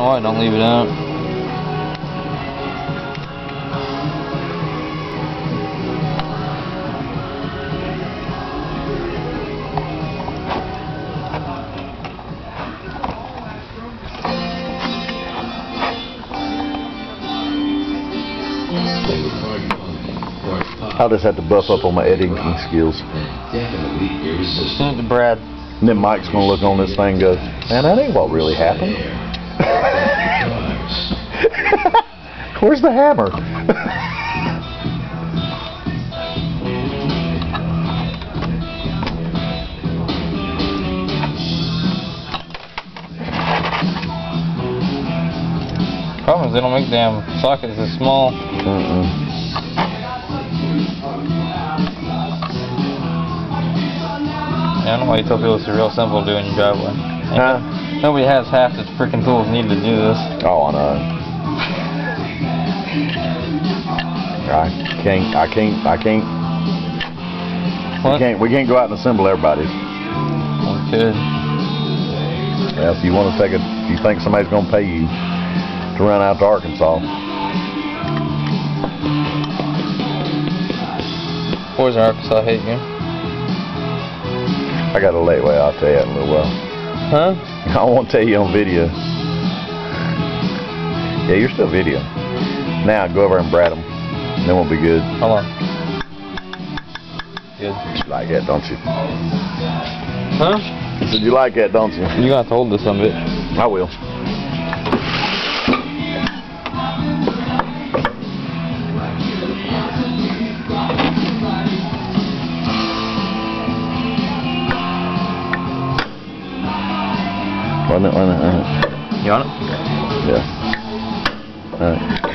know why I don't leave it out. I'll just have to buff up on my editing skills. Send it to Brad. And then Mike's gonna look on this thing and go, man, that ain't what really happened. Where's the hammer? Problem is they don't make damn sockets as small. I don't know why you tell people it's real simple to do in your driveway. Huh? Nobody has half the freaking tools needed to do this. Oh, I know. We can't go out and assemble everybody. We could. Yeah, if you want to take it, if you think somebody's going to pay you to run out to Arkansas. Boys in Arkansas hate you. I got a late way, I'll tell you that in a little while. Huh? I won't tell you on video. Yeah, you're still video. Now, go over and brat them. Then we'll be good. Hold on. Good. You like that, don't you? Huh? I said you like that, don't you? You're gonna have to hold this son of a bitch. I will. Run it. You on it? Yeah. All right.